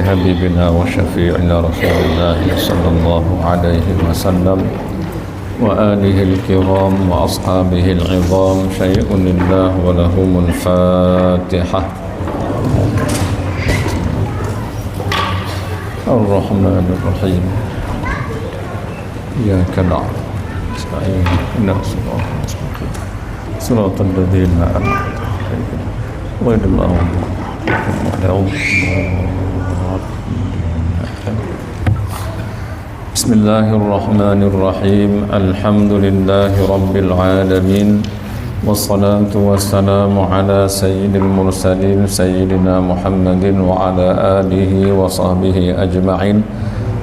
حبيبنا وشفيعنا رسول الله صلى الله عليه وسلم وآله الكرام وأصحابه العظام. شيء لله ولهم الفاتحة. الرحمن الرحيم. إياك نعبد ونستعين اهدنا الصراط المستقيم صراط الذين أنعمت عليهم غير المغضوب عليهم. بسم الله الرحمن الرحيم. الحمد لله رب العالمين والصلاة والسلام على سيد المرسلين سيدنا محمد وعلى آله وصحبه أجمعين.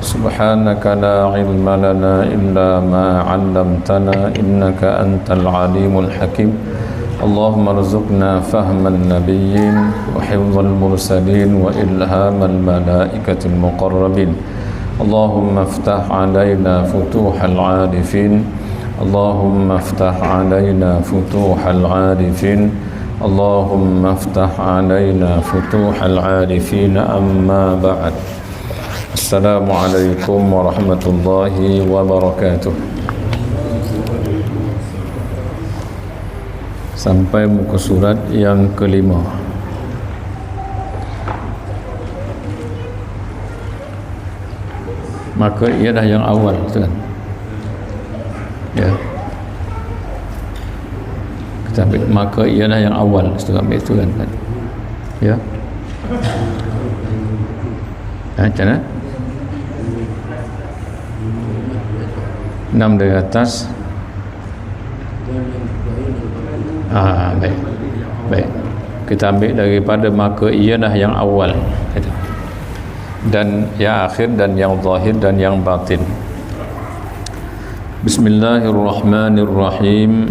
سبحانك لا علم لنا إلا ما علمتنا إنك أنت العليم الحكيم. اللهم ارزقنا فهم النبيين وحفظ المرسلين وإلهام الملائكة المقربين. اللهم افتح علينا فتوح العارفين. اللهم افتح علينا فتوح العارفين. اللهم افتح علينا فتوح العارفين. أما بعد. Assalamualaikum warahmatullahi wabarakatuh. Sampai muka surat yang kelima. Maka ia dah yang awal, betul kan? Ya. Kita ambil, maka ia dah yang awal, kita ambil itu kan? Ya. Macam mana? 6 dari atas. Baik. Baik. Kita ambil daripada maka ialah yang awal dan yang akhir dan yang zahir dan yang batin. Bismillahirrahmanirrahim.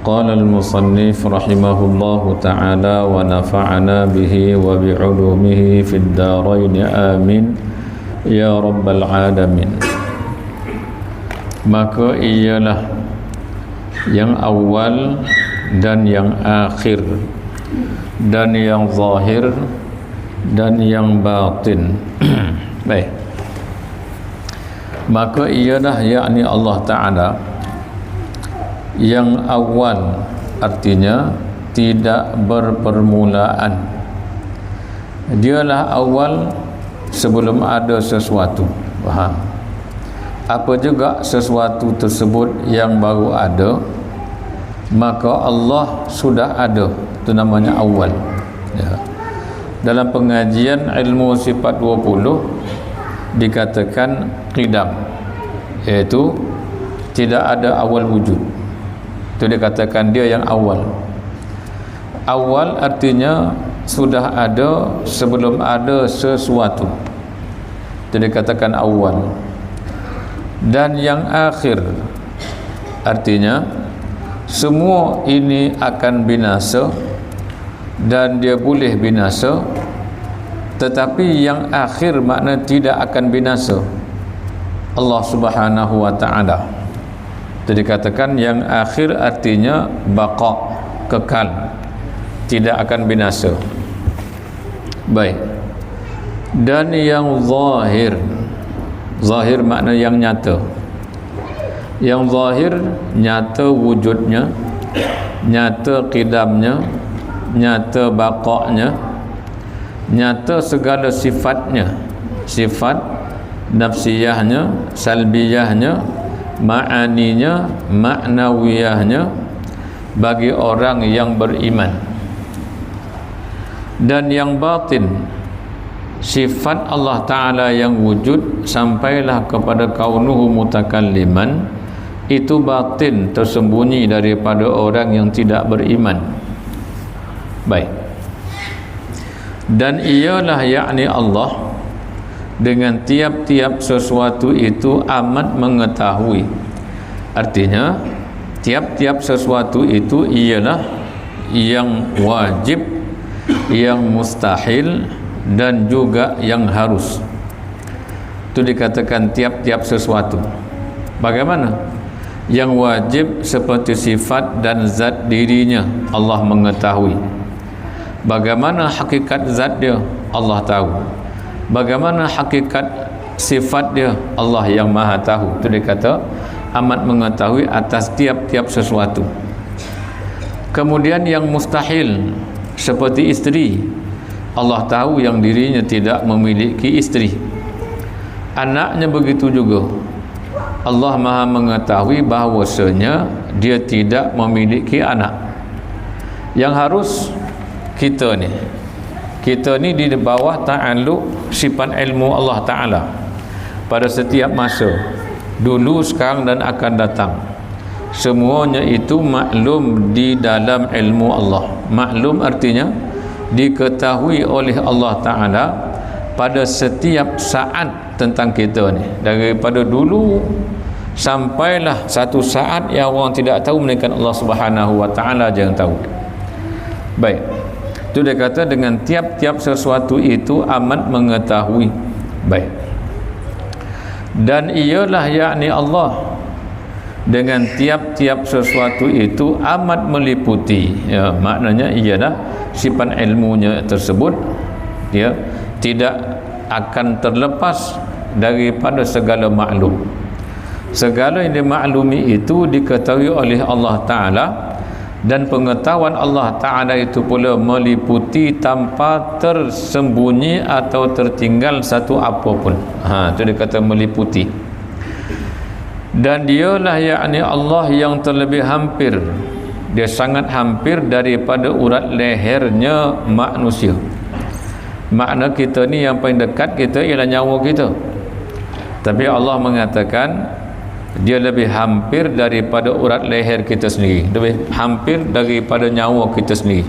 Qala al-musannif rahimahullahu ta'ala wa nafa'ana bihi wa bi'ulumihi fid darain amin ya rabbal alamin. Maka ialah yang awal dan yang akhir dan yang zahir dan yang batin. Baik. Maka ialah yakni Allah Ta'ala yang awal, artinya tidak berpermulaan. Dialah awal sebelum ada sesuatu. Faham? Apa juga sesuatu tersebut yang baru ada, maka Allah sudah ada. Itu namanya awal. Ya. Dalam pengajian ilmu sifat 20 dikatakan qidam, iaitu tidak ada awal wujud. Itu dikatakan dia yang awal. Awal artinya sudah ada sebelum ada sesuatu. Itu dikatakan awal. Dan yang akhir artinya semua ini akan binasa dan dia boleh binasa, tetapi yang akhir makna tidak akan binasa, Allah Subhanahu wa ta'ala. Itu dikatakan yang akhir artinya baqa, kekal, tidak akan binasa. Baik. Dan yang zahir, zahir makna yang nyata. Yang zahir nyata wujudnya, nyata qidamnya, nyata baqa'nya, nyata segala sifatnya, sifat nafsiyahnya, salbiyahnya, ma'aninya, maknawiyahnya bagi orang yang beriman. Dan yang batin, sifat Allah Ta'ala yang wujud sampailah kepada kaunuhu mutakalliman, itu batin, tersembunyi daripada orang yang tidak beriman. Baik. Dan ialah yakni Allah dengan tiap-tiap sesuatu itu amat mengetahui. Artinya tiap-tiap sesuatu itu ialah yang wajib, yang mustahil dan juga yang harus. Itu dikatakan tiap-tiap sesuatu. Bagaimana? Yang wajib seperti sifat dan zat dirinya Allah mengetahui. Bagaimana hakikat zat dia? Allah tahu. Bagaimana hakikat sifat dia? Allah yang maha tahu. Itu dia kata amat mengetahui atas tiap-tiap sesuatu. Kemudian yang mustahil seperti isteri, Allah tahu yang dirinya tidak memiliki isteri. Anaknya begitu juga, Allah maha mengetahui bahawasanya dia tidak memiliki anak. Yang harus kita ni di bawah ta'alluq sifat ilmu Allah Ta'ala pada setiap masa, dulu, sekarang dan akan datang. Semuanya itu maklum di dalam ilmu Allah. Maklum artinya diketahui oleh Allah Ta'ala pada setiap saat tentang kita ni, daripada dulu sampailah satu saat yang orang tidak tahu melainkan Allah Subhanahu wa Ta'ala je yang tahu. Baik, itu dia kata dengan tiap-tiap sesuatu itu amat mengetahui. Baik, dan ialah yakni Allah dengan tiap-tiap sesuatu itu amat meliputi, ya, maknanya ialah sifat ilmunya tersebut ya tidak akan terlepas daripada segala maklum. Segala yang dimaklumi itu diketahui oleh Allah Ta'ala, dan pengetahuan Allah Ta'ala itu pula meliputi tanpa tersembunyi atau tertinggal satu apapun. Itu dia kata meliputi. Dan dialah yakni Allah yang terlebih hampir, dia sangat hampir daripada urat lehernya manusia. Makna kita ni yang paling dekat kita ialah nyawa kita, tapi Allah mengatakan dia lebih hampir daripada urat leher kita sendiri, lebih hampir daripada nyawa kita sendiri.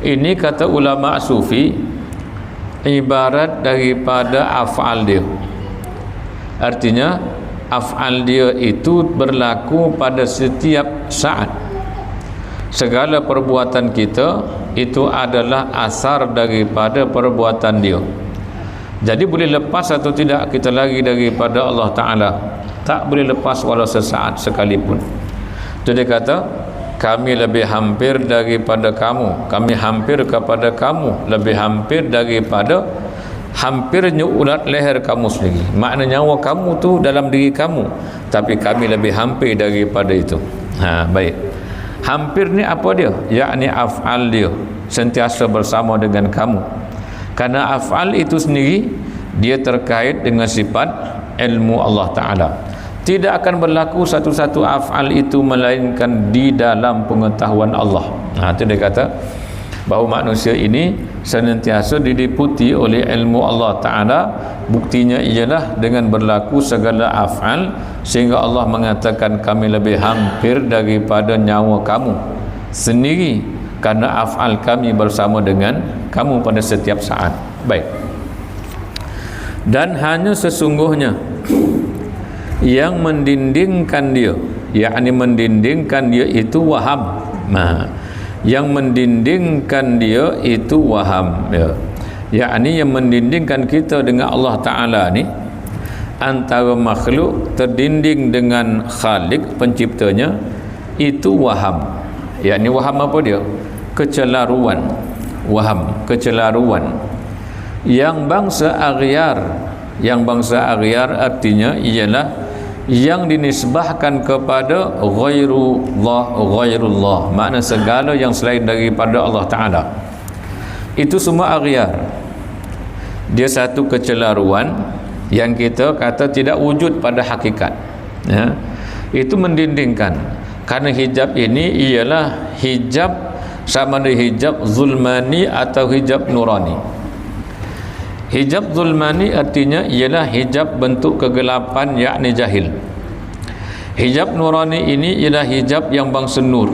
Ini kata ulama sufi ibarat daripada af'al dia. Artinya af'al dia itu berlaku pada setiap saat. Segala perbuatan kita itu adalah asar daripada perbuatan dia. Jadi boleh lepas atau tidak kita lari daripada Allah Ta'ala? Tak boleh lepas walau sesaat sekalipun. Itu dia kata kami lebih hampir daripada kamu, kami hampir kepada kamu lebih hampir daripada hampirnya urat leher kamu sendiri. Makna nyawa kamu tu dalam diri kamu, tapi kami lebih hampir daripada itu. Baik. Hampir ni apa dia? Yakni af'al dia sentiasa bersama dengan kamu. Karena af'al itu sendiri dia terkait dengan sifat ilmu Allah Ta'ala. Tidak akan berlaku satu-satu af'al itu melainkan di dalam pengetahuan Allah. Itu dia kata bahawa manusia ini senantiasa diliputi oleh ilmu Allah Ta'ala. Buktinya ialah dengan berlaku segala af'al, sehingga Allah mengatakan kami lebih hampir daripada nyawa kamu sendiri, karena af'al kami bersama dengan kamu pada setiap saat. Baik. Dan hanya sesungguhnya yang mendindingkan dia, yakni mendindingkan dia itu waham. Yang mendindingkan dia itu waham, ya. Yakni yang mendindingkan kita dengan Allah Ta'ala ni, antara makhluk terdinding dengan Khalik penciptanya, itu waham. Yakni waham apa dia? Kecelaruan. Waham, kecelaruan. Yang bangsa aghyar artinya ialah yang dinisbahkan kepada ghairullah, makna segala yang selain daripada Allah Ta'ala. Itu semua aghyar. Dia satu kecelaruan yang kita kata tidak wujud pada hakikat, ya. Itu mendindingkan. Karena hijab ini ialah hijab, sama ada hijab zulmani atau hijab nurani. Hijab zulmani artinya ialah hijab bentuk kegelapan, yakni jahil. Hijab nurani ini ialah hijab yang bangsa nur.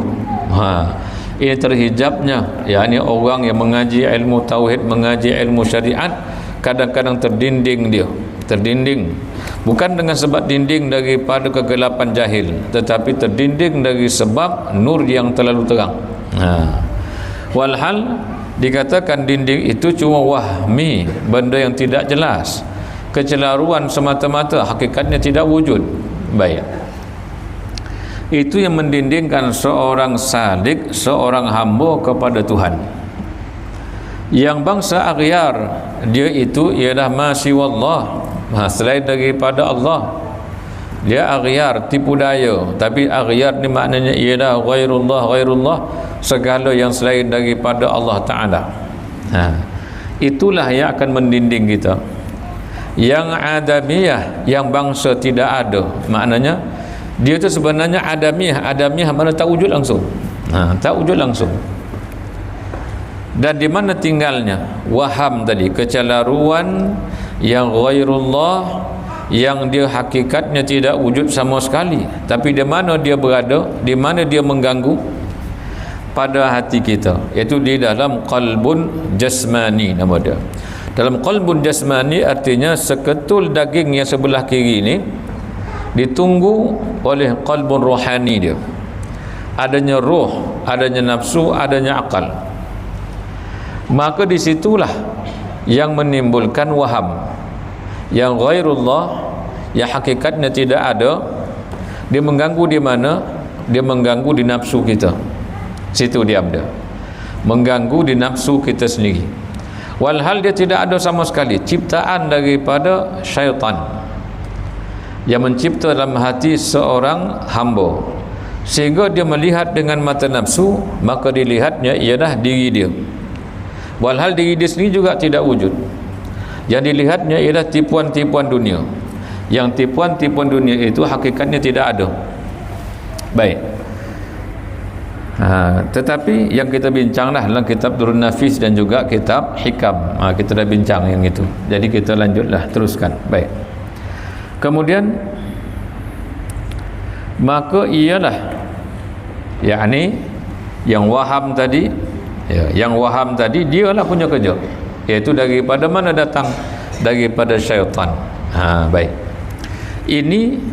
Ini terhijabnya, yakni orang yang mengaji ilmu tauhid, mengaji ilmu syariat, kadang-kadang terdinding bukan dengan sebab dinding daripada kegelapan jahil, tetapi terdinding dari sebab nur yang terlalu terang. Walhal dikatakan dinding itu cuma wahmi, benda yang tidak jelas, kecelaruan semata-mata, hakikatnya tidak wujud. Baik, itu yang mendindingkan seorang salik, seorang hamba kepada Tuhan. Yang bangsa aghyar, dia itu ialah ma siwallah, selain daripada Allah. Dia aghyar, tipu daya. Tapi aghyar ni maknanya ialah ghairullah, segala yang selain daripada Allah Ta'ala. Itulah yang akan mendinding kita. Yang adamiyah, yang bangsa tidak ada, maknanya dia tu sebenarnya adamiyah mana tak wujud langsung. Tak wujud langsung. Dan di mana tinggalnya? Waham tadi, kecelaruan yang ghairullah, yang dia hakikatnya tidak wujud sama sekali. Tapi di mana dia berada, di mana dia mengganggu? Pada hati kita, iaitu di dalam qalbun jasmani nama dia. Dalam qalbun jasmani artinya seketul daging yang sebelah kiri ini ditunggu oleh qalbun rohani dia. Adanya roh, adanya nafsu, adanya akal. Maka disitulah yang menimbulkan waham, yang ghairullah, yang hakikatnya tidak ada. Dia mengganggu di mana? Dia mengganggu di nafsu kita. Situ dia ada, mengganggu di nafsu kita sendiri. Walhal dia tidak ada sama sekali, ciptaan daripada syaitan yang mencipta dalam hati seorang hamba, sehingga dia melihat dengan mata nafsu, maka dilihatnya ialah diri dia. Walhal diri dia sendiri juga tidak wujud. Yang dilihatnya ialah tipuan-tipuan dunia. Yang tipuan-tipuan dunia itu hakikatnya tidak ada. Baik. Tetapi yang kita bincanglah dalam kitab Durrun Nafis dan juga kitab Hikam. Kita dah bincang yang itu. Jadi kita lanjutlah, teruskan. Baik. Kemudian maka ialah yakni yang waham tadi, yang waham tadi dialah punya kerja, iaitu daripada mana datang? Daripada syaitan. Baik. Ini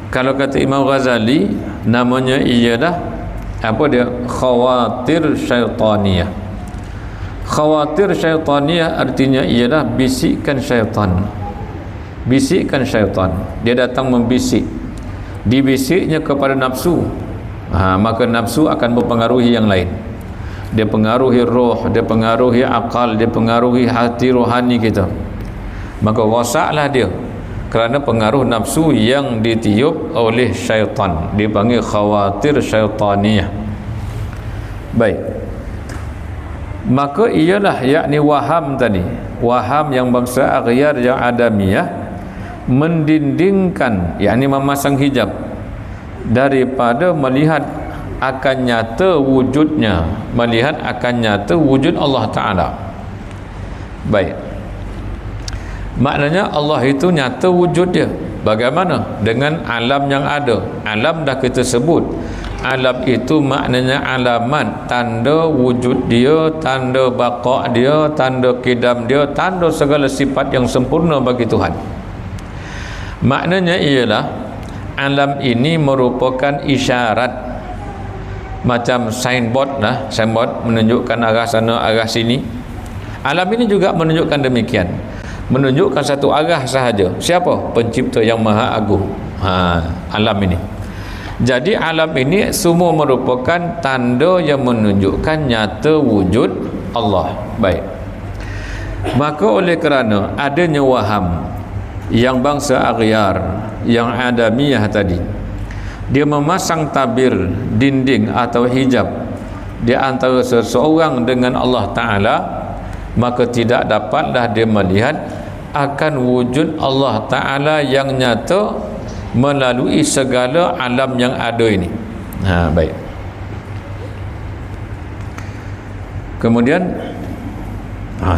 kalau kata Imam Ghazali namanya ialah apa dia? Khawatir syaitaniyah. Khawatir syaitaniyah artinya ialah bisikan syaitan. Bisikan syaitan. Dia datang membisik. Dibisiknya kepada nafsu. Maka nafsu akan mempengaruhi yang lain. Dia pengaruhi roh, dia pengaruhi akal, dia pengaruhi hati rohani kita. Maka rosaklah dia kerana pengaruh nafsu yang ditiup oleh syaitan. Dipanggil khawatir syaitaniyah. Baik. Maka ialah yakni waham tadi, waham yang bangsa aghyar yang adamiyah, mendindingkan, yakni memasang hijab daripada melihat akan nyata wujudnya, melihat akan nyata wujud Allah Ta'ala. Baik. Maknanya Allah itu nyata wujud dia. Bagaimana? Dengan alam yang ada. Alam dah kita sebut. Alam itu maknanya alamat, tanda wujud dia, tanda baqa' dia, tanda kidam dia, tanda segala sifat yang sempurna bagi Tuhan. Maknanya ialah alam ini merupakan isyarat, macam signboard lah, signboard menunjukkan arah sana, arah sini. Alam ini juga menunjukkan demikian, menunjukkan satu arah sahaja. Siapa? Pencipta yang maha agung. Alam ini. Jadi alam ini semua merupakan tanda yang menunjukkan nyata wujud Allah. Baik. Maka oleh kerana adanya waham yang bangsa aghyar, yang adamiyah tadi, dia memasang tabir, dinding atau hijab di antara seseorang dengan Allah Ta'ala, maka tidak dapatlah dia melihat akan wujud Allah Ta'ala yang nyata melalui segala alam yang ada ini. Baik. Kemudian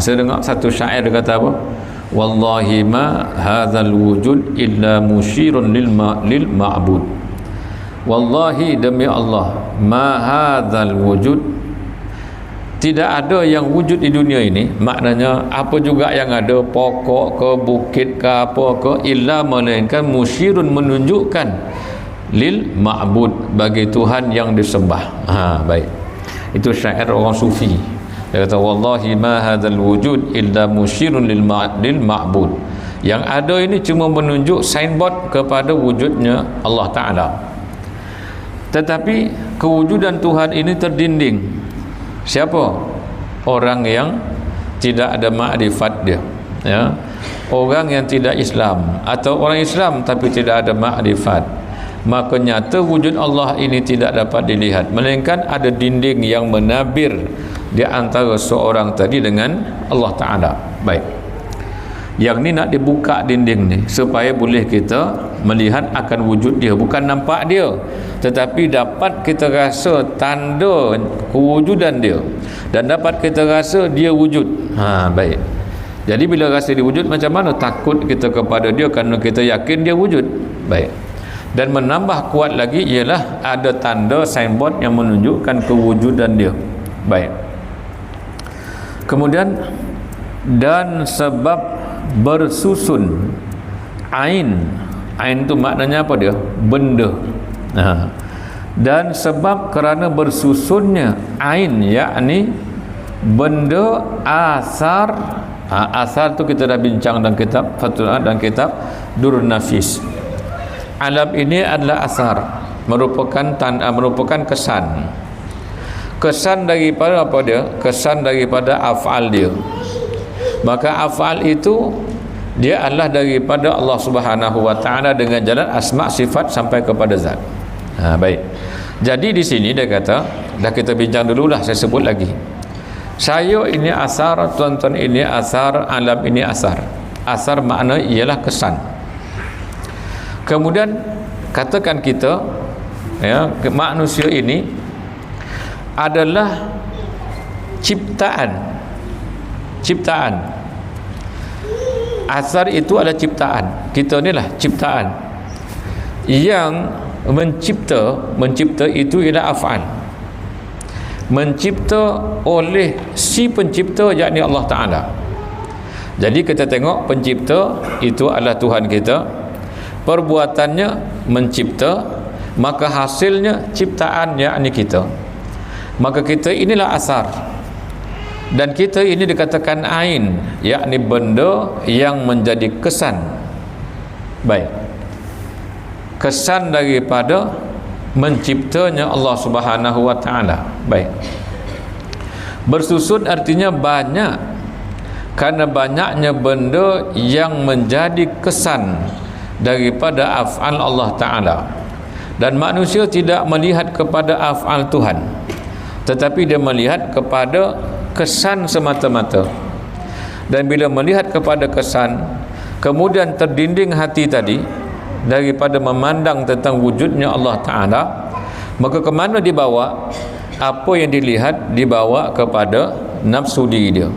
saya dengar satu syair dia kata apa? Wallahi ma hadzal wujud illa musyirun lil ma'bud. Wallahi demi Allah, ma hadzal wujud, tidak ada yang wujud di dunia ini, maknanya apa juga yang ada, pokok ke, bukit ke, apa ke, illa melainkan musyirun, menunjukkan, lil ma'bud, bagi Tuhan yang disembah. Baik. Itu syair orang sufi. Dia kata wallahi ma hadzal wujud illa musyirun lil ma'bud. Yang ada ini cuma menunjuk signboard kepada wujudnya Allah Ta'ala. Tetapi kewujudan Tuhan ini terdinding. Siapa? Orang yang tidak ada makrifat dia, ya. Orang yang tidak Islam atau orang Islam tapi tidak ada makrifat, maka nyata wujud Allah ini tidak dapat dilihat, melainkan ada dinding yang menabir di antara seorang tadi dengan Allah Ta'ala. Baik, yang ni nak dibuka dinding ni supaya boleh kita melihat akan wujud dia, bukan nampak dia, tetapi dapat kita rasa tanda kewujudan dia dan dapat kita rasa dia wujud. Baik. Jadi bila rasa dia wujud, macam mana takut kita kepada dia kerana kita yakin dia wujud. Baik. Dan menambah kuat lagi ialah ada tanda signboard yang menunjukkan kewujudan dia. Baik. Kemudian, dan sebab bersusun ain. Ain tu maknanya apa dia? Benda. Dan sebab kerana bersusunnya ain, yakni benda asar. Asar tu kita dah bincang dalam kitab Fathul dan kitab Durrun Nafis. Alam ini adalah asar, merupakan kesan. Kesan daripada apa dia? Kesan daripada af'al dia. Maka af'al itu dia adalah daripada Allah Subhanahu wa Ta'ala dengan jalan asma' sifat sampai kepada zat. Baik. Jadi di sini dia kata, dah kita bincang dululah, saya sebut lagi. Saya ini asar, tuan-tuan ini asar, alam ini asar. Asar makna ialah kesan. Kemudian katakan kita, ya, manusia ini adalah ciptaan. Asar itu adalah ciptaan. Kita inilah ciptaan. Yang mencipta itu ialah af'al. Mencipta oleh si pencipta, yakni Allah Ta'ala. Jadi kita tengok pencipta itu adalah Tuhan kita, perbuatannya mencipta, maka hasilnya ciptaan, yakni kita. Maka kita inilah asar, dan kita ini dikatakan ain, yakni benda yang menjadi kesan. Baik, kesan daripada menciptanya Allah Subhanahu wa Ta'ala. Baik. Bersusun artinya banyak, karena banyaknya benda yang menjadi kesan daripada af'al Allah Ta'ala. Dan manusia tidak melihat kepada af'al Tuhan, tetapi dia melihat kepada kesan semata-mata. Dan bila melihat kepada kesan, kemudian terdinding hati tadi daripada memandang tentang wujudnya Allah Ta'ala, maka ke mana dibawa? Apa yang dilihat dibawa kepada nafsu diri dia.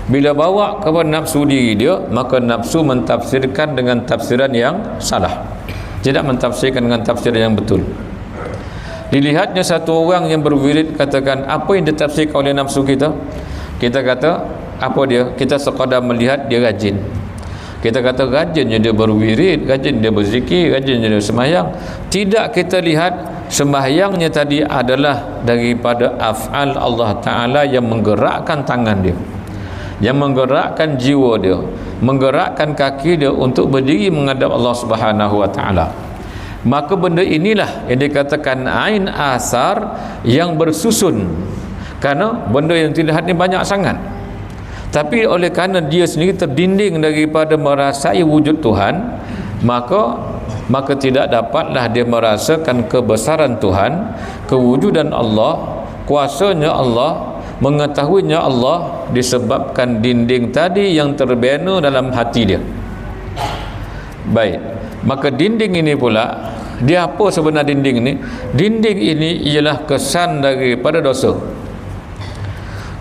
Bila bawa kepada nafsu diri dia, maka nafsu mentafsirkan dengan tafsiran yang salah, tidak mentafsirkan dengan tafsiran yang betul. Dilihatnya satu orang yang berwirid, katakan apa yang ditafsirkan oleh nafsu kita? Kita kata apa dia? Kita sekadar melihat dia rajin. Kita kata rajinnya dia berwirid, rajin dia berzikir, rajinnya dia sembahyang. Tidak kita lihat sembahyangnya tadi adalah daripada af'al Allah Ta'ala yang menggerakkan tangan dia, yang menggerakkan jiwa dia, menggerakkan kaki dia untuk berdiri menghadap Allah Subhanahu wa Ta'ala. Maka benda inilah yang dikatakan ain asar yang bersusun, kerana benda yang dilihat ni banyak sangat. Tapi oleh kerana dia sendiri terdinding daripada merasai wujud Tuhan, maka tidak dapatlah dia merasakan kebesaran Tuhan, kewujudan Allah, kuasanya Allah, mengetahuinya Allah, disebabkan dinding tadi yang terbina dalam hati dia. Baik, maka dinding ini pula, dia apa sebenarnya dinding ini? Dinding ini ialah kesan daripada dosa.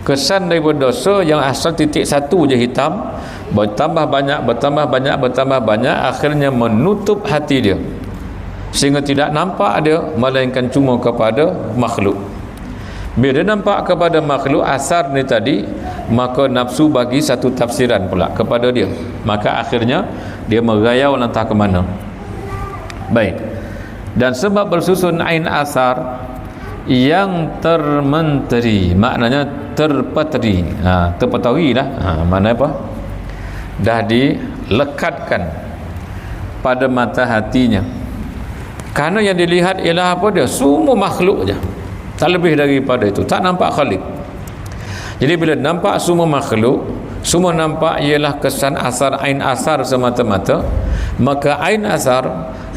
Kesan daripada dosa yang asal titik satu je hitam, bertambah banyak, akhirnya menutup hati dia sehingga tidak nampak dia, melainkan cuma kepada makhluk. Bila dia nampak kepada makhluk asar ni tadi, maka nafsu bagi satu tafsiran pula kepada dia, maka akhirnya dia merayau entah ke mana. Baik. Dan sebab bersusun ain asar yang termenteri, maknanya terpatri, terpatri lah, mana apa? Dah dilekatkan pada mata hatinya. Karena yang dilihat ialah apa dia? Semua makhluk je, tak lebih daripada itu, tak nampak khalik. Jadi bila nampak semua makhluk, semua nampak ialah kesan asar, ain asar semata-mata, maka ain asar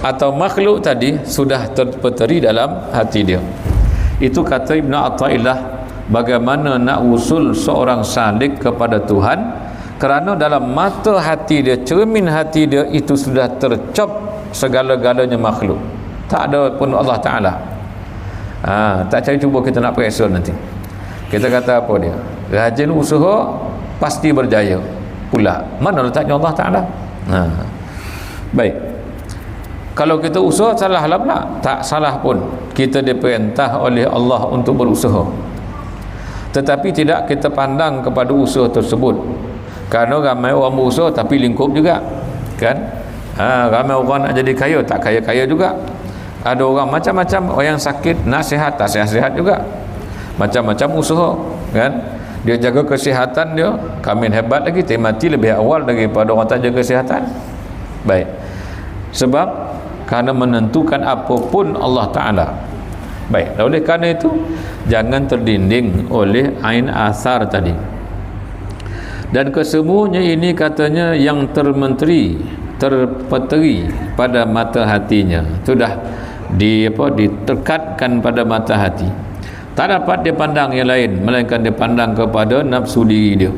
atau makhluk tadi sudah terpeteri dalam hati dia. Itu kata Ibn Atha'illah, bagaimana nak usul seorang salik kepada Tuhan, kerana dalam mata hati dia, cermin hati dia itu sudah tercap segala-galanya makhluk, tak ada pun Allah Ta'ala. Tak cari cuba kita nak periksa nanti. Kita kata apa dia? Rajin usaha pasti berjaya pula. Mana letaknya Allah Ta'ala? Baik. Kalau kita usaha salah lah pula. Tak salah pun. Kita diperintah oleh Allah untuk berusaha. Tetapi tidak kita pandang kepada usaha tersebut. Kerana ramai orang berusaha tapi lingkup juga. Kan? Ramai orang nak jadi kaya, tak kaya-kaya juga. Ada orang macam-macam, orang yang sakit nak sihat, tak sihat-sihat juga. Macam-macam usaha, kan? Dia jaga kesihatan dia, Kamil hebat lagi, dia mati lebih awal daripada orang tak jaga kesihatan. Baik. Sebab kerana menentukan apapun Allah Ta'ala. Baik, oleh kerana itu jangan terdinding oleh ain asar tadi. Dan kesemuanya ini katanya yang terpeteri pada mata hatinya, sudah diterkatkan pada mata hati. Tak dapat dia pandang yang lain, melainkan dia pandang kepada nafsu diri dia.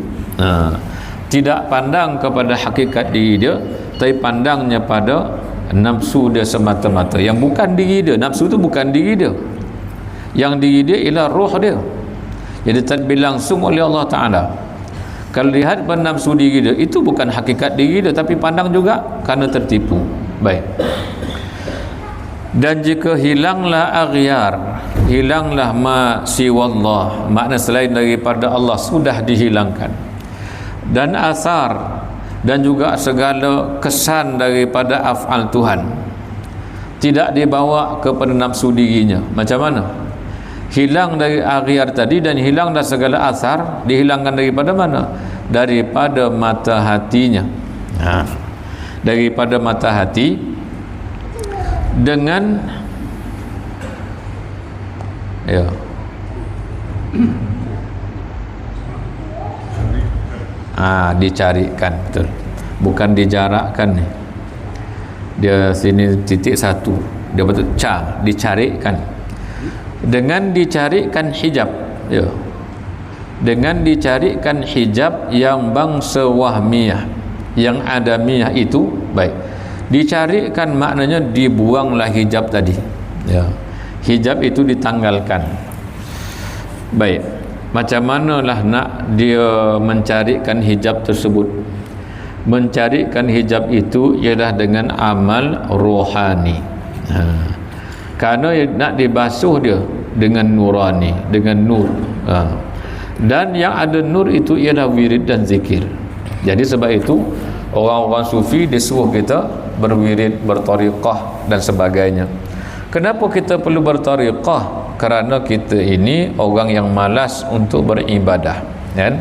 Tidak pandang kepada hakikat diri dia, tapi pandangnya pada nafsu dia semata-mata, yang bukan diri dia. Nafsu itu bukan diri dia, yang diri dia ialah roh dia, jadi tadbir langsung oleh Allah Ta'ala. Kalau lihat pada nafsu diri dia, itu bukan hakikat diri dia, tapi pandang juga kerana tertipu. Baik. Dan jika hilanglah aghyar, hilanglah ma siwallah, makna selain daripada Allah sudah dihilangkan, dan asar, dan juga segala kesan daripada af'al Tuhan tidak dibawa kepada nafsu dirinya. Macam mana? Hilang dari aghyar tadi dan hilanglah segala asar, dihilangkan daripada mana? Daripada mata hatinya. Daripada mata hati dengan dicarikan, betul, bukan dijarakkan ni. Dia sini titik satu, dia betul dicarikan. Dengan dicarikan hijab, dengan dicarikan hijab yang bangsa wahmiyah, yang adamiyah itu. Baik, dicarikan maknanya dibuanglah hijab tadi, hijab itu ditanggalkan. Baik, macam manalah nak dia mencarikan hijab tersebut? Mencarikan hijab itu ialah dengan amal rohani. Kerana nak dibasuh dia dengan nurani, dengan nur. Dan yang ada nur itu ialah wirid dan zikir. Jadi sebab itu orang-orang sufi disuruh kita berwirid, bertariqah dan sebagainya. Kenapa kita perlu bertariqah? Kerana kita ini orang yang malas untuk beribadah, kan?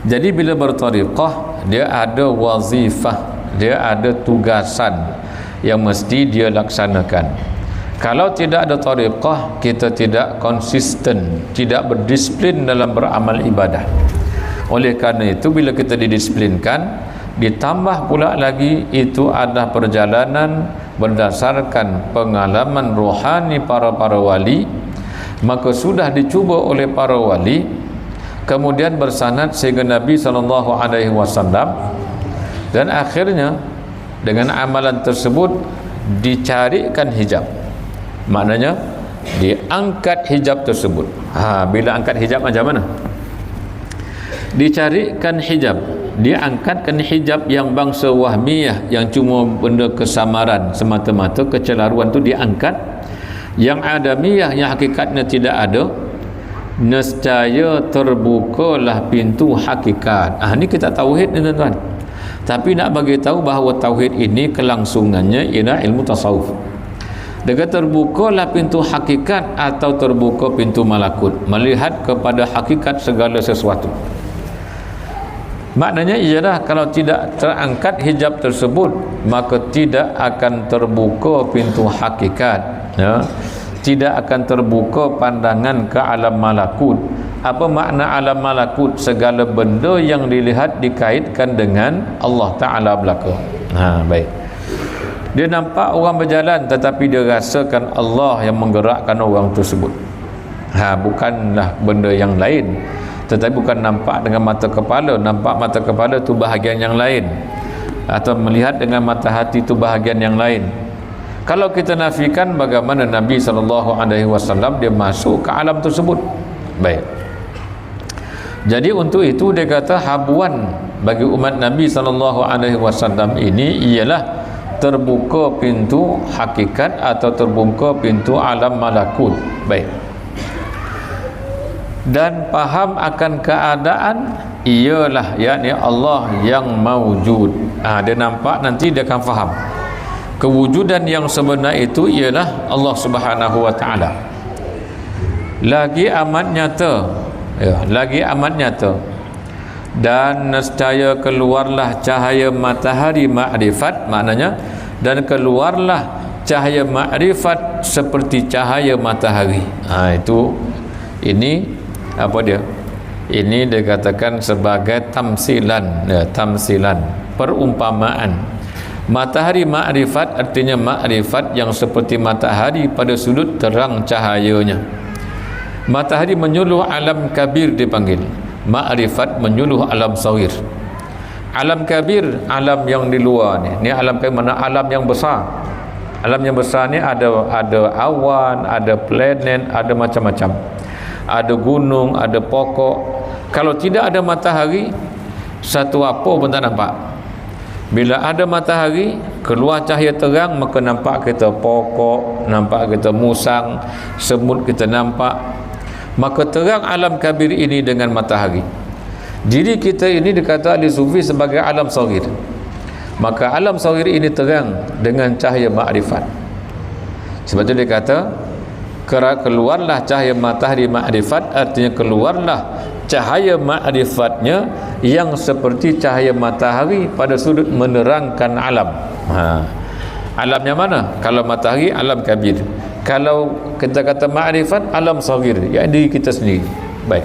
Jadi bila bertariqah, dia ada wazifah, dia ada tugasan yang mesti dia laksanakan. Kalau tidak ada tariqah, kita tidak konsisten, tidak berdisiplin dalam beramal ibadah. Oleh kerana itu, bila kita didisiplinkan, ditambah pula lagi itu adalah perjalanan berdasarkan pengalaman rohani para wali, maka sudah dicuba oleh para wali, kemudian bersanad sehingga Nabi SAW, dan akhirnya dengan amalan tersebut dicarikan hijab. Maknanya diangkat hijab tersebut. Bila angkat hijab macam mana? Dicarikan hijab, diangkatkan hijab yang bangsa wahmiyah, yang cuma benda kesamaran semata-mata, kecelaruan tu diangkat. Yang adamiyah, yang hakikatnya tidak ada, nescaya terbukalah pintu hakikat. Ini kita tauhid ni tuan-tuan. Tapi nak bagi tahu bahawa tauhid ini kelangsungannya ialah ilmu tasawuf. Dengan terbukalah pintu hakikat atau terbuka pintu malakut, melihat kepada hakikat segala sesuatu. Maknanya ialah kalau tidak terangkat hijab tersebut, maka tidak akan terbuka pintu hakikat, tidak akan terbuka pandangan ke alam malakut, Apa makna alam malakut? Segala benda yang dilihat dikaitkan dengan Allah Ta'ala belaka. Baik. Dia nampak orang berjalan tetapi dia rasakan Allah yang menggerakkan orang tersebut. Bukanlah benda yang lain, tetapi bukan nampak dengan mata kepala. Nampak mata kepala tu bahagian yang lain, atau melihat dengan mata hati tu bahagian yang lain. Kalau kita nafikan, bagaimana Nabi SAW dia masuk ke alam tersebut? Baik. Jadi untuk itu dia kata habuan bagi umat Nabi SAW ini ialah terbuka pintu hakikat atau terbuka pintu alam malakut. Baik. Dan faham akan keadaan ialah yakni Allah yang maujud. Dia nampak, nanti dia akan faham kewujudan yang sebenar itu ialah Allah Subhanahu wa taala. Lagi amat nyata, lagi amat nyata. Dan nescaya keluarlah cahaya matahari makrifat, maknanya dan keluarlah cahaya makrifat seperti cahaya matahari. Itu ini apa dia? Ini dikatakan sebagai tamsilan, tamsilan, perumpamaan. Matahari makrifat artinya makrifat yang seperti matahari pada sudut terang cahayanya. Matahari menyuluh alam kabir dipanggil, makrifat menyuluh alam sawir. Alam kabir, alam yang di luar ni alam kabir mana? Alam yang besar. Alam yang besar ni ada awan, ada planet, ada macam-macam. Ada gunung, ada pokok. Kalau tidak ada matahari, satu apa pun tak nampak. Bila ada matahari, keluar cahaya terang, maka nampak kita pokok, nampak kita musang, semut kita nampak. Maka terang alam kabir ini dengan matahari. Diri kita ini dikata ahli sufi sebagai alam saghir. Maka alam saghir ini terang dengan cahaya makrifat. Sebab itu dia kata keluarlah cahaya matahari makrifat, artinya keluarlah cahaya makrifatnya yang seperti cahaya matahari pada sudut menerangkan alam. Alam yang mana? Kalau matahari, alam kabir. Kalau kita kata makrifat, alam saghir, yang diri kita sendiri. Baik.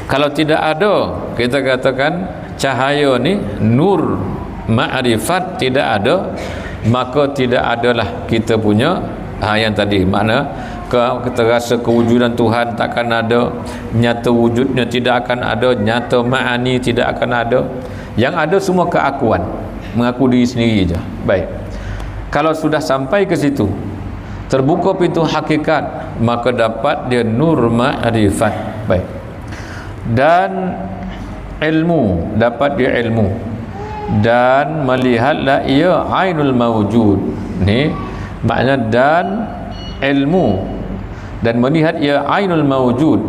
Kalau tidak ada, kita katakan cahaya ni nur makrifat tidak ada, maka tidak adalah kita punya yang tadi, makna kita rasa kewujudan Tuhan takkan ada, nyata wujudnya tidak akan ada, nyata ma'ani tidak akan ada. Yang ada semua keakuan, mengaku diri sendiri je. Baik. Kalau sudah sampai ke situ, terbuka pintu hakikat, maka dapat dia nur ma'rifat. Baik. Dan ilmu, dapat dia ilmu. Dan melihatlah ia ainul mawjud. Ni maknanya dan ilmu, dan melihat ia ainul mawjud.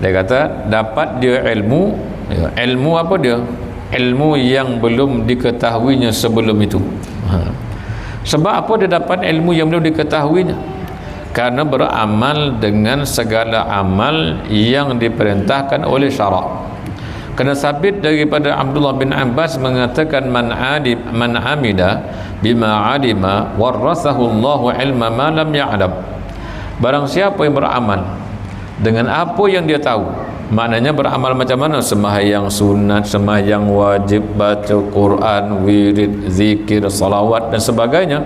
Dia kata dapat dia ilmu. Ilmu apa dia? Ilmu yang belum diketahuinya sebelum itu. Sebab apa dia dapat ilmu yang belum diketahuinya? Karena beramal dengan segala amal yang diperintahkan oleh syarak. Kena sabit daripada Abdullah bin Abbas mengatakan man amida bima alima warasahu Allahu ilma ma lam ya'lam. Barang siapa yang beramal dengan apa yang dia tahu, maknanya beramal macam mana? Sembahyang sunat, sembahyang wajib, baca Quran, wirid, zikir, salawat dan sebagainya.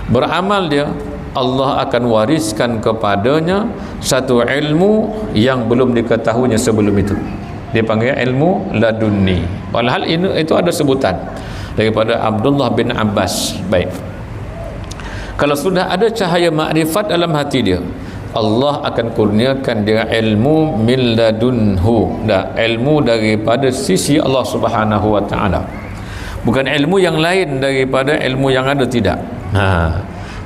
Beramal dia, Allah akan wariskan kepadanya satu ilmu yang belum diketahuinya sebelum itu. Dia panggil ilmu ladunni. Walhal itu ada sebutan daripada Abdullah bin Abbas. Baik. Kalau sudah ada cahaya makrifat dalam hati dia, Allah akan kurniakan dia ilmu min ladunhu, ilmu daripada sisi Allah Subhanahu wa taala. Bukan ilmu yang lain daripada ilmu yang ada, tidak.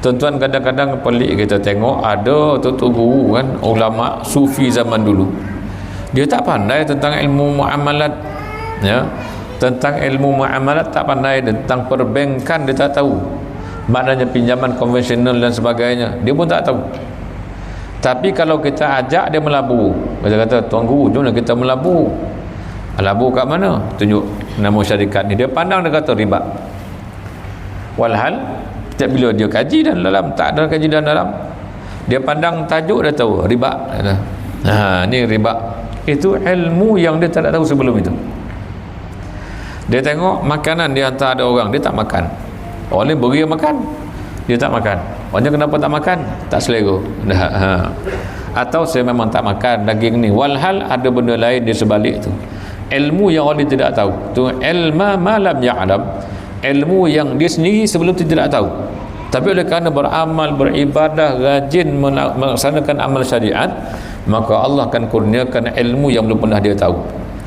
Tuan-tuan, kadang-kadang pelik kita tengok ada tutup guru kan, ulama sufi zaman dulu. Dia tak pandai tentang ilmu muamalat, ya. Tentang ilmu muamalat tak pandai, tentang perbankan dia tak tahu. Maknanya pinjaman konvensional dan sebagainya, dia pun tak tahu. Tapi kalau kita ajak dia melabur, kita kata, tuan guru, jom kita melabur. Melabur kat mana? Tunjuk nama syarikat ni. Dia pandang, dia kata riba. Walhal setiap bila dia kaji dan dalam, tak ada kaji dan dalam. Dia pandang tajuk dah tahu riba. Ni riba. Itu ilmu yang dia tak tahu sebelum itu. Dia tengok makanan di antara ada orang, dia tak makan. Orang lain beri dia makan, dia tak makan. Orangnya kenapa tak makan? Tak selera. Atau saya memang tak makan daging ni. Walhal ada benda lain di sebalik tu. Ilmu yang orang tidak tahu. Tu ilma ma lam ya'lam. Ilmu yang dia sendiri sebelum itu tidak tahu. Tapi oleh kerana beramal, beribadah, rajin melaksanakan amal syariat, maka Allah akan kurniakan ilmu yang belum pernah dia tahu.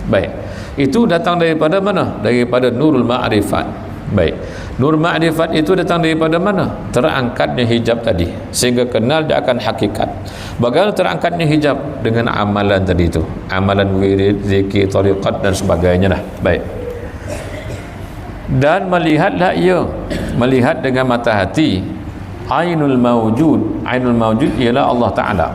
Baik. Itu datang daripada mana? Daripada nurul ma'rifat. Baik. Nur ma'rifat itu datang daripada mana? Terangkatnya hijab tadi, sehingga kenal dia akan hakikat. Bagaimana terangkatnya hijab? Dengan amalan tadi itu, amalan wirid, zikir, tariqat dan sebagainya lah. Baik. Dan melihatlah ia, melihat dengan mata hati. Ainul mawjud. Ainul mawjud ialah Allah Ta'ala.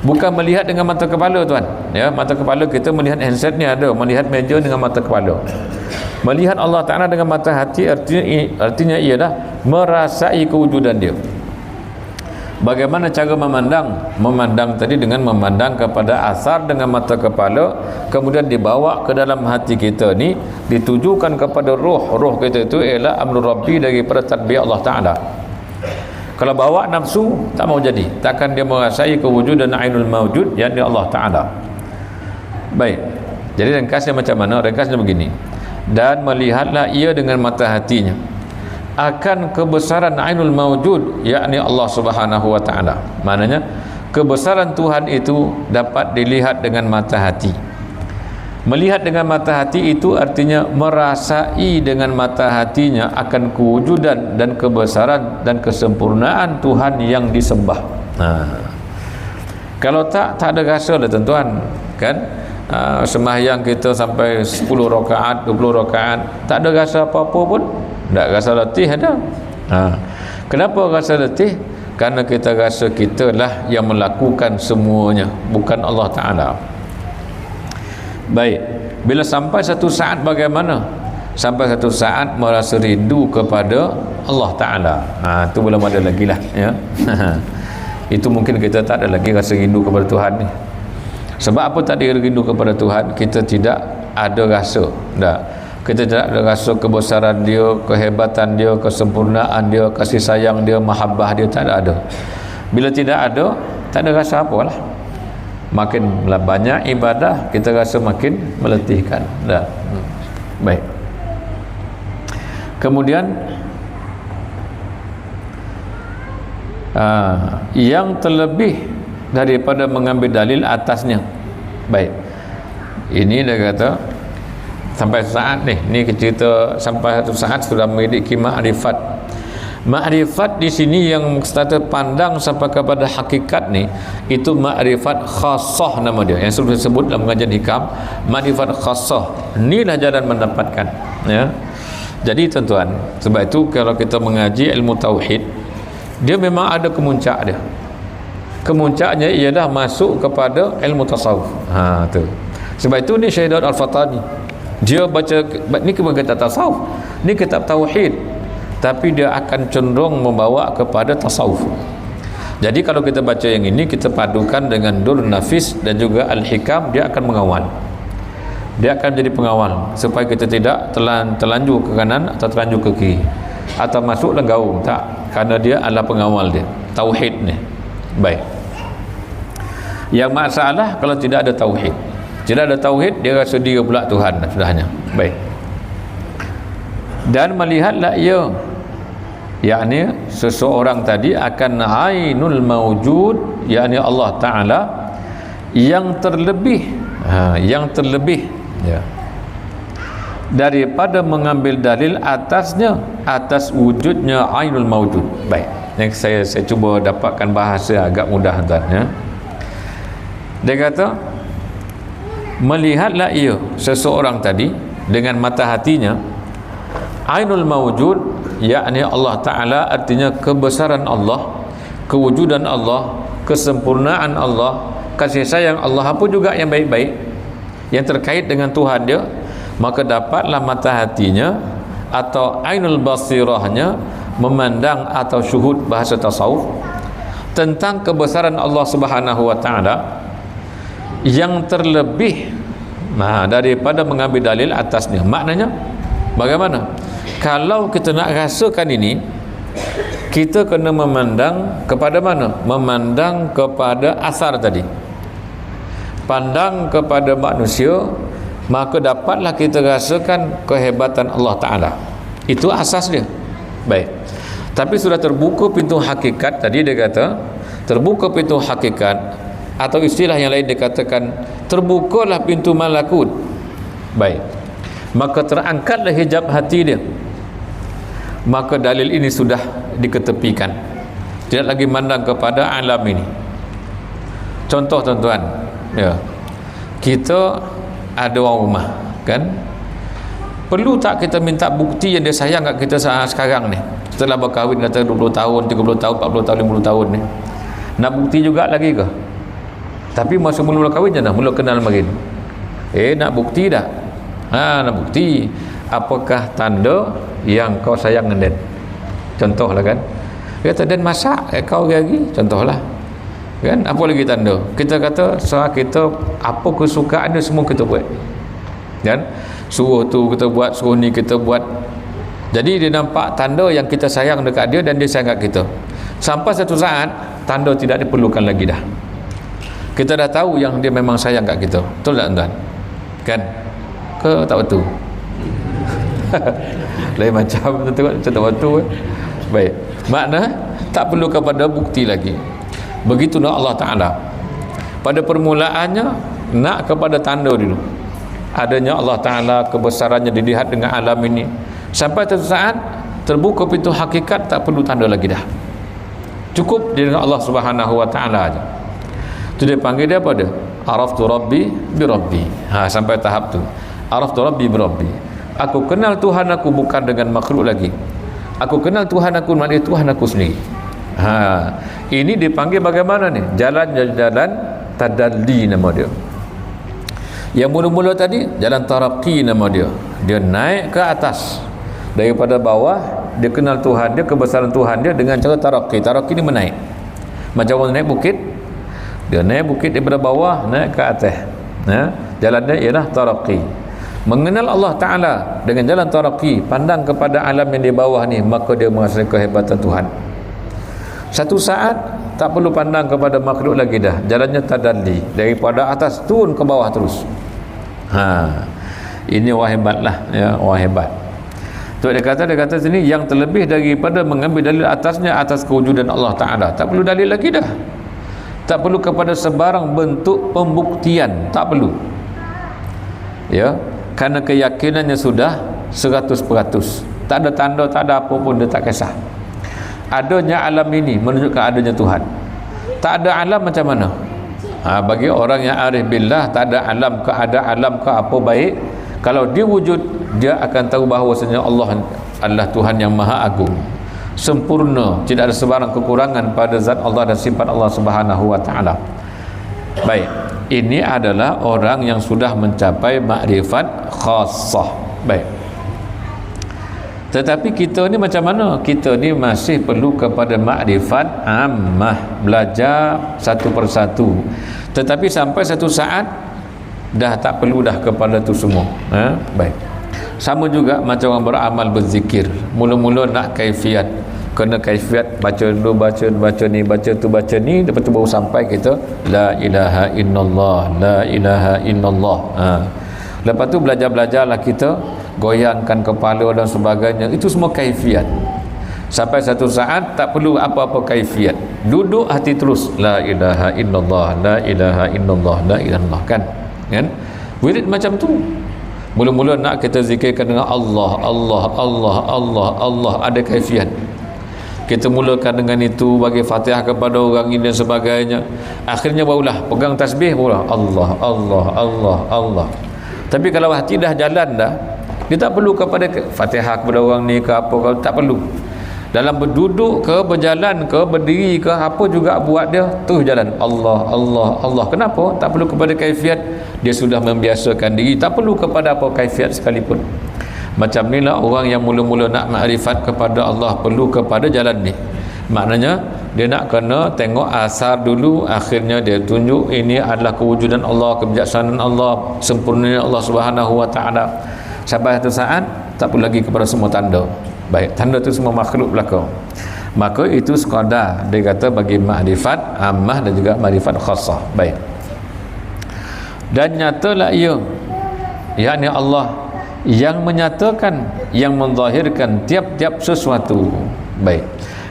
Bukan melihat dengan mata kepala, tuan. Ya, mata kepala kita melihat handset ni ada, melihat meja dengan mata kepala. Melihat Allah Ta'ala dengan mata hati artinya ialah merasai kewujudan dia. Bagaimana cara memandang? Memandang tadi dengan memandang kepada asar dengan mata kepala, kemudian dibawa ke dalam hati kita ni, ditujukan kepada roh. Roh kita itu ialah amrul rabbi daripada tadbir Allah Ta'ala. Kalau bawa nafsu, tak mau jadi. Takkan dia merasai kewujudan ainul mawjud, yakni Allah Ta'ala. Baik. Jadi ringkasnya macam mana? Ringkasnya begini. Dan melihatlah ia dengan mata hatinya akan kebesaran ainul mawjud, yakni Allah Subhanahu wa Ta'ala. Maknanya kebesaran Tuhan itu dapat dilihat dengan mata hati. Melihat dengan mata hati itu artinya merasai dengan mata hatinya akan kewujudan dan kebesaran dan kesempurnaan Tuhan yang disembah. Kalau tak ada rasa dah tuan-tuan, kan? Sembahyang kita sampai 10 rakaat, 20 rakaat, tak ada rasa apa-apa pun, tak rasa letih ada. Kenapa rasa letih? Karena kita rasa kita lah yang melakukan semuanya, bukan Allah Ta'ala. Baik, bila sampai satu saat bagaimana? Sampai satu saat merasa rindu kepada Allah Ta'ala. Itu belum ada lagi lah, ya. Itu mungkin kita tak ada lagi rasa rindu kepada Tuhan ni. Sebab apa tak ada rindu kepada Tuhan? Kita tidak ada rasa. Kita tidak ada rasa kebesaran dia, kehebatan dia, kesempurnaan dia, kasih sayang dia, mahabbah dia, tak ada. Bila tidak ada, tak ada rasa apalah. Makin banyak ibadah, kita rasa makin meletihkan. Baik. Kemudian yang terlebih daripada mengambil dalil atasnya. Baik. Ini dia kata sampai saat ni cerita sampai satu saat sudah memiliki ma'rifat. Ma'rifat di sini yang status pandang sampai kepada hakikat ni, itu ma'rifat khassah nama dia, yang sudah disebut dalam pengajian hikam, ma'rifat khassah. Inilah jalan mendapatkan, ya. Jadi tuan-tuan, sebab itu kalau kita mengaji ilmu tauhid, dia memang ada kemuncak dia. Kemuncaknya ialah masuk kepada ilmu tasawuf. Tu. Sebab itu ni Syekh Daud Al-Fatani, dia baca ni kitab tasawuf, ni kitab tauhid, tapi dia akan cenderung membawa kepada tasawuf. Jadi kalau kita baca yang ini, kita padukan dengan Durrun Nafis dan juga Al-Hikam, dia akan mengawal. Dia akan jadi pengawal supaya kita tidak terlanjur ke kanan atau terlanjur ke kiri atau masuk gaung, tak, kerana dia adalah pengawal dia tauhid ni. Baik. Yang masalah kalau tidak ada tauhid. Tidak ada tauhid, dia rasa dia pula Tuhan sudahnya. Baik. Dan melihatlah ia, yakni seseorang tadi akan ainul mawjud, yakni Allah Ta'ala yang terlebih, ya, daripada mengambil dalil atasnya, atas wujudnya ainul mawjud. Baik, yang saya cuba dapatkan bahasa agak mudah tuan, ya. Dia kata melihatlah ia seseorang tadi dengan mata hatinya, ainul mawjud, yakni Allah Ta'ala artinya kebesaran Allah, kewujudan Allah, kesempurnaan Allah, kasih sayang Allah, apa juga yang baik-baik yang terkait dengan Tuhan dia, maka dapatlah mata hatinya atau ainul basirahnya memandang atau syuhud bahasa tasawuf, tentang kebesaran Allah Subhanahu wa taala yang terlebih daripada mengambil dalil atasnya. Maknanya bagaimana? Kalau kita nak rasakan ini, kita kena memandang kepada mana? Memandang kepada asar tadi. Pandang kepada manusia, maka dapatlah kita rasakan kehebatan Allah Ta'ala. Itu asas dia. Baik. Tapi sudah terbuka pintu hakikat, tadi dia kata terbuka pintu hakikat, atau istilah yang lain dikatakan terbukalah pintu malakut. Baik, maka terangkatlah hijab hati dia, maka dalil ini sudah diketepikan, tidak lagi mandang kepada alam ini. Contoh tuan-tuan, ya, kita ada orang rumah kan, perlu tak kita minta bukti yang dia sayang kat kita sekarang ni, setelah berkahwin kata 20 tahun, 30 tahun, 40 tahun, 50 tahun ni, nak bukti juga lagi ke? Tapi masa mula-mula kahwin je dah, mula kenal makin. Nak bukti dah. Nak bukti. Apakah tanda yang kau sayang dengan Dan? Contohlah kan. Dia kata, Dan masak kau lagi. Contohlah. Kan? Apa lagi tanda? Kita kata, kita apa kesukaan dia semua kita buat. Kan? Suruh tu kita buat, suruh ni kita buat. Jadi dia nampak tanda yang kita sayang dekat dia dan dia sayang dekat kita. Sampai satu saat, tanda tidak diperlukan lagi dah. Kita dah tahu yang dia memang sayang kat kita. Betul tak tuan? Kan? Ke tak betul? Lain macam tengok tak betul. Baik. Makna tak perlu kepada bukti lagi. Begitu nak Allah Taala. Pada permulaannya nak kepada tanda dulu. Adanya Allah Taala, kebesarannya dilihat dengan alam ini. Sampai satu saat terbuka pintu hakikat, tak perlu tanda lagi dah. Cukup dengan Allah Subhanahu wa taala aja. Tu dia panggil dia apa dia? Araftu rabbi bi rabbi. Sampai tahap tu. Araftu rabbi bi rabbi. Aku kenal Tuhan aku bukan dengan makhluk lagi. Aku kenal Tuhan aku maknanya Tuhan aku sendiri. Ini dipanggil bagaimana ni? Jalan tadalli nama dia. Yang mula-mula tadi jalan taraqi nama dia. Dia naik ke atas. Daripada bawah dia kenal Tuhan dia, kebesaran Tuhan dia dengan cara taraqi. Taraqi ni menaik. Macam orang naik bukit. Dia naik bukit daripada bawah naik ke atas. Jalan dia ialah taraqi. Mengenal Allah Ta'ala dengan jalan taraqi, pandang kepada alam yang di bawah ni, maka dia merasakan kehebatan Tuhan. Satu saat tak perlu pandang kepada makhluk lagi dah. Jalannya tadalli, daripada atas turun ke bawah terus. Ini orang hebat lah, ya, orang hebat. Tu dia kata sini yang terlebih daripada mengambil dalil atasnya, atas kewujudan Allah Ta'ala. Tak perlu dalil lagi dah. Tak perlu kepada sebarang bentuk pembuktian, tak perlu. Ya, kerana keyakinannya sudah 100%. Tak ada tanda, tak ada apa pun, dia tak kisah. Adanya alam ini menunjukkan adanya Tuhan. Tak ada alam macam mana? Bagi orang yang arif billah, tak ada alam ke, ada alam ke apa baik, kalau dia wujud, dia akan tahu bahawasanya Allah adalah Tuhan yang maha agung, sempurna, tidak ada sebarang kekurangan pada zat Allah dan sifat Allah Subhanahu wa taala. Baik, ini adalah orang yang sudah mencapai makrifat khassah. Baik. Tetapi kita ni macam mana? Kita ni masih perlu kepada makrifat ammah, belajar satu persatu. Tetapi sampai satu saat dah tak perlu dah kepada tu semua. Baik. Sama juga macam orang beramal berzikir. Mula-mula nak kaifiat, kena kaifiat, baca dulu, baca ni, baca ni, lepas tu baru sampai kita la ilaha illallah, la ilaha illallah. Lepas tu belajar-belajarlah kita, goyangkan kepala dan sebagainya. Itu semua kaifiat. Sampai satu saat tak perlu apa-apa kaifiat. Duduk hati terus la ilaha illallah, la ilaha illallah, la ilaha illallah, kan? Wirid macam tu. Mula-mula nak kita zikirkan dengan Allah, Allah, Allah, Allah, Allah, ada kaifiat. Kita mulakan dengan itu, bagi Fatihah kepada orang ini dan sebagainya. Akhirnya barulah pegang tasbih, barulah Allah, Allah, Allah, Allah. Tapi kalau hati dah jalan dah, dia tak perlu kepada Fatihah kepada orang ni ke apa, kalau tak perlu. Dalam berduduk ke, berjalan ke, berdiri ke, apa juga buat dia, terus jalan Allah, Allah, Allah. Kenapa? Tak perlu kepada kaifiat. Dia sudah membiasakan diri, tak perlu kepada apa kaifiat sekalipun. Macam inilah orang yang mula-mula nak makrifat kepada Allah, perlu kepada jalan ni. Maknanya dia nak kena tengok asar dulu, akhirnya dia tunjuk ini adalah kewujudan Allah, kebijaksanaan Allah, sempurnanya Allah Subhanahu wa taala. Sampai satu saat tak perlu lagi kepada semua tanda. Baik, tanda tu semua makhluk belaka. Maka itu sekadar dia kata bagi makrifat ammah dan juga makrifat khassah. Baik. Dan nyatalah ia, yakni Allah yang menyatakan, yang menzahirkan tiap-tiap sesuatu. Baik.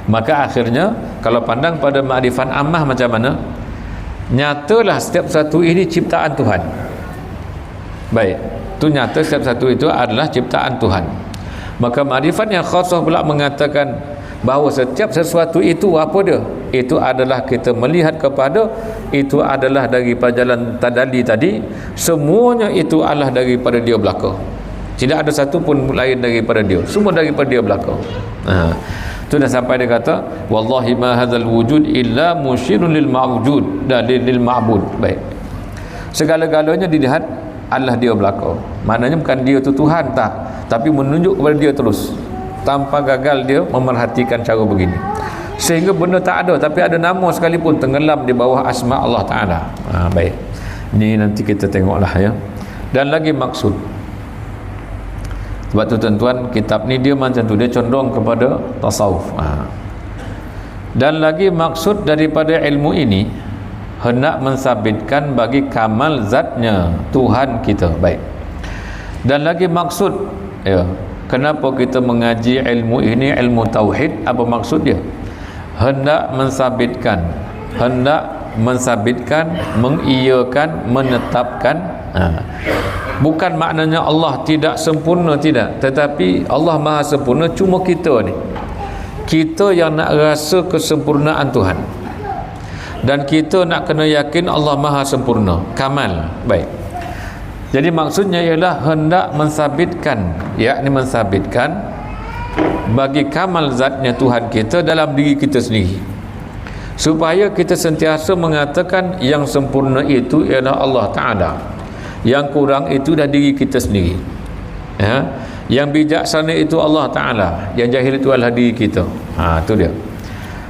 Maka akhirnya kalau pandang pada makrifat ammah macam mana, nyatalah setiap satu ini ciptaan Tuhan. Baik, tu nyata setiap satu itu adalah ciptaan Tuhan. Maka makrifat yang khassah pula mengatakan bahawa setiap sesuatu itu apa dia? Itu adalah kita melihat kepada, itu adalah daripada jalan tadalli tadi, semuanya itu adalah daripada dia belaka. Tidak ada satu pun lain daripada dia, semua daripada dia belaka. Tu dah sampai dia kata wallahi ma hadzal wujud illa musyirun lil ma'wujud dan lil ma'bud. Baik, segala-galanya dilihat adalah dia belaka. Maknanya bukan dia tu Tuhan tak, tapi menunjuk kepada dia terus, tanpa gagal dia memerhatikan cara begini, sehingga benda tak ada tapi ada nama sekalipun tenggelam di bawah asma Allah Ta'ala. Baik, ni nanti kita tengoklah ya. Dan lagi maksud, sebab tu tuan-tuan, kitab ni dia macam tu, dia condong kepada tasawuf. Dan lagi maksud daripada ilmu ini hendak mensabitkan bagi kamal zatnya Tuhan kita. Baik. Dan lagi maksud ya, kenapa kita mengaji ilmu ini, ilmu tauhid, apa maksud dia? Hendak mensabitkan, mengiyakan, menetapkan. Bukan maknanya Allah tidak sempurna, tidak, tetapi Allah maha sempurna. Cuma kita ni, kita yang nak rasa kesempurnaan Tuhan, dan kita nak kena yakin Allah maha sempurna, kamal. Baik, jadi maksudnya ialah hendak mensabitkan, yakni mensabitkan bagi kamal zatnya Tuhan kita dalam diri kita sendiri, supaya kita sentiasa mengatakan yang sempurna itu ialah Allah Ta'ala, yang kurang itu dah diri kita sendiri ya. Yang bijaksana itu Allah Ta'ala, yang jahil itu adalah diri kita. Tu dia,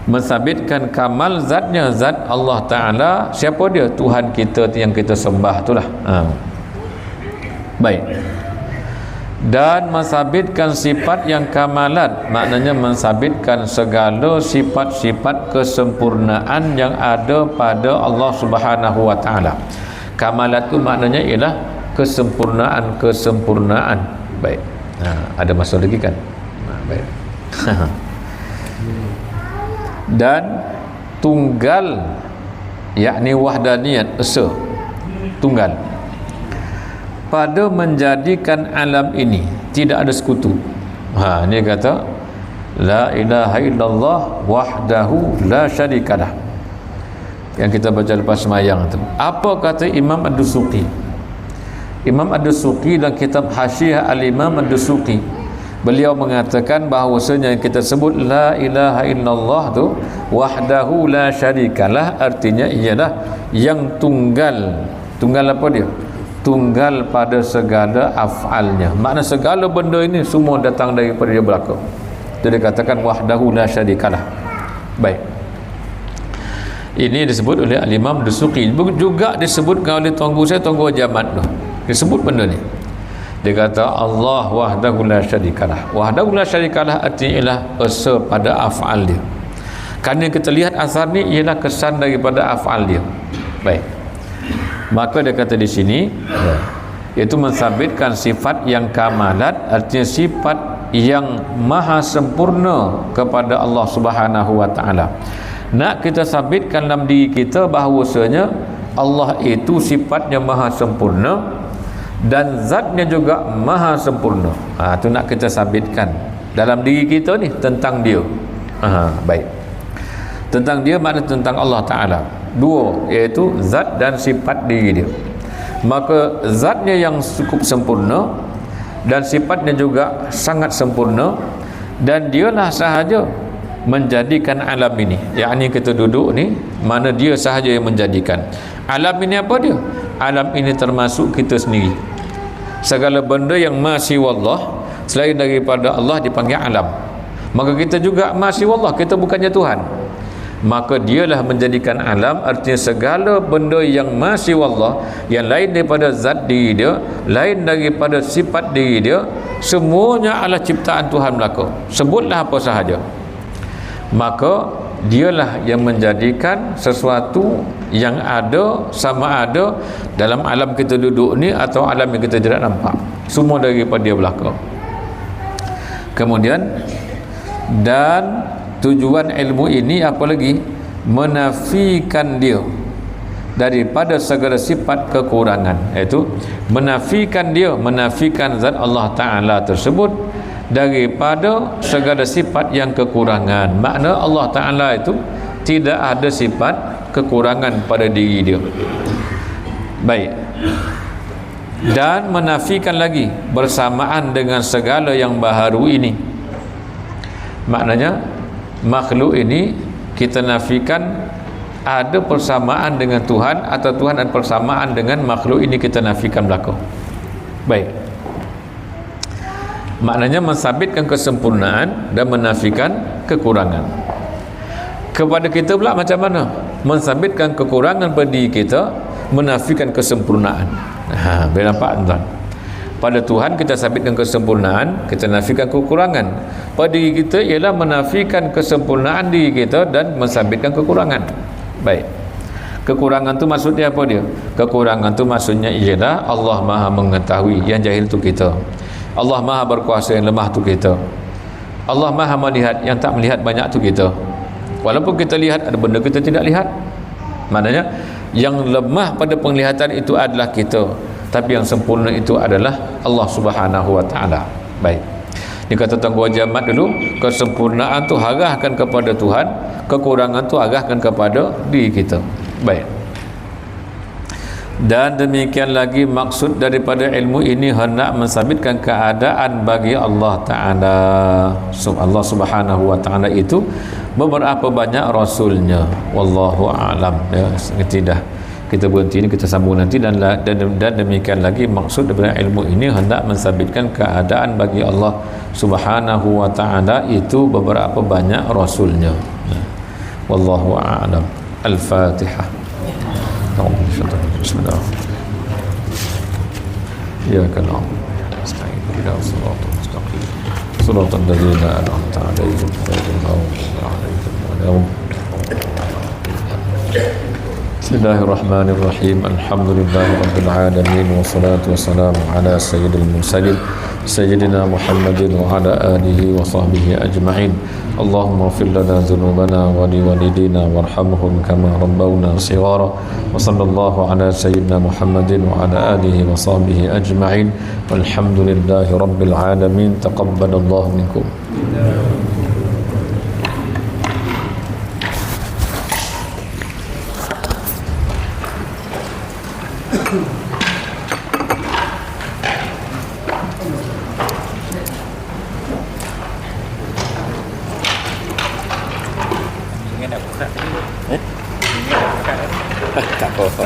mensabitkan kamal zatnya, zat Allah Ta'ala. Siapa dia? Tuhan kita yang kita sembah, itulah. Baik. Dan mensabitkan sifat yang kamalat, maknanya mensabitkan segala sifat-sifat kesempurnaan yang ada pada Allah Subhanahu wa Ta'ala. Kamalat itu maknanya ialah kesempurnaan. Baik. Ada masalah lagi kan? Baik. Dan tunggal, yakni wahdaniyat, esa, tunggal, pada menjadikan alam ini tidak ada sekutu. Ini kata la ilaha illallah wahdahu la syarikalah, yang kita baca lepas semayang tu. Apa kata Imam Ad-Dusuqi? Imam Ad-Dusuqi dalam kitab Hasyiah Al-Imam Ad-Dusuqi, beliau mengatakan bahawasanya yang kita sebut la ilaha illallah tu wahdahu la syarikalah, artinya ialah yang tunggal. Tunggal apa dia? Tunggal pada segala af'alnya. Makna segala benda ini semua datang daripada dia belaka. Itu dia katakan wahdahu la syarikalah. Baik, ini disebut oleh Al-Imam Dusuqi, juga disebutkan oleh tuan guru saya, tuan guru Jamat tu, disebut benda ni. Dia kata Allah wahdahu la syarikalah. Wahdahu la syarikalah artinya ialah esa pada af'al dia. Kerana kita lihat asar ni ialah kesan daripada af'al dia. Baik, maka dia kata di sini iaitu mensabitkan sifat yang kamalat, artinya sifat yang maha sempurna kepada Allah Subhanahu wa Ta'ala. Nak kita sabitkan dalam diri kita bahawasanya Allah itu sifatnya maha sempurna dan zatnya juga maha sempurna. Itu nak kita sabitkan dalam diri kita ni tentang dia. Baik, tentang dia makna tentang Allah Ta'ala. Dua, iaitu zat dan sifat diri dia. Maka zatnya yang cukup sempurna dan sifatnya juga sangat sempurna, dan dialah sahaja menjadikan alam ini. Yakni kita duduk ni, mana dia sahaja yang menjadikan. Alam ini apa dia? Alam ini termasuk kita sendiri. Segala benda yang masih wallah selain daripada Allah dipanggil alam. Maka kita juga masih wallah, kita bukannya Tuhan. maka dialah menjadikan alam, artinya segala benda yang masih Allah, yang lain daripada zat diri dia, lain daripada sifat diri dia, semuanya adalah ciptaan Tuhan belaka. Sebutlah apa sahaja, maka dialah yang menjadikan sesuatu yang ada sama ada dalam alam kita duduk ni atau alam yang kita tidak nampak, semua daripada dia belaka. Kemudian, dan tujuan ilmu ini apa lagi? Menafikan dia daripada segala sifat kekurangan, iaitu menafikan dia, menafikan zat Allah Ta'ala tersebut daripada segala sifat yang kekurangan. Makna Allah Ta'ala itu tidak ada sifat kekurangan pada diri dia. Baik. Dan menafikan lagi bersamaan dengan segala yang baharu ini. Maknanya makhluk ini kita nafikan ada persamaan dengan Tuhan, atau Tuhan ada persamaan dengan makhluk ini kita nafikan belaka. Baik. Maknanya mensabitkan kesempurnaan dan menafikan kekurangan. Kepada kita pula macam mana? Mensabitkan kekurangan pada diri kita, menafikan kesempurnaan. Boleh nampak tuan? Pada Tuhan kita sabitkan kesempurnaan, kita nafikan kekurangan. Pada diri kita ialah menafikan kesempurnaan diri kita dan mensabitkan kekurangan. Baik. Kekurangan tu maksudnya apa dia? Kekurangan tu maksudnya ialah Allah Maha mengetahui, yang jahil tu kita. Allah Maha berkuasa, yang lemah tu kita. Allah Maha melihat, yang tak melihat banyak tu kita. Walaupun kita lihat ada benda kita tidak lihat. Maknanya yang lemah pada penglihatan itu adalah kita, tapi yang sempurna itu adalah Allah Subhanahu wa Ta'ala. Baik. Dia kata Tuan Guru Jamat dulu, kesempurnaan tu arahkan kepada Tuhan, kekurangan tu arahkan kepada diri kita. Baik. Dan demikian lagi maksud daripada ilmu ini hendak mensabitkan keadaan bagi Allah Ta'ala. Allah Subhanahu wa Ta'ala itu beberapa banyak rasulnya. Wallahu a'lam. Ya, tidak. Kita berhenti ini, kita sambung nanti. Dan demikian lagi maksud daripada ilmu ini hendak mensabitkan keadaan bagi Allah Subhanahu wa Ta'ala itu beberapa banyak rasulnya. Wallahu a'lam. Al-Fatihah. Bismillah. Iyyaka na'budu wa nasta'in. Ihdinas siratal mustaqim. Siratal ladzina an'amta 'alaihim ghairil maghdubi 'alaihim waladdallin. Bismillahirrahmanirrahim. Alhamdulillahirabbil alamin, wassalatu wassalamu ala sayyidil mursalin sayyidina Muhammadin wa ala alihi wa sahbihi ajma'in. Allahumma ighfir lana dhunubana wa liwalidina warhamhum kama rabbawna shighara. Wa sallallahu ala sayyidina Muhammadin wa ala alihi wa sahbihi ajma'in. Walhamdulillahi rabbil alamin. Taqabbalallahu minkum. Tak apa.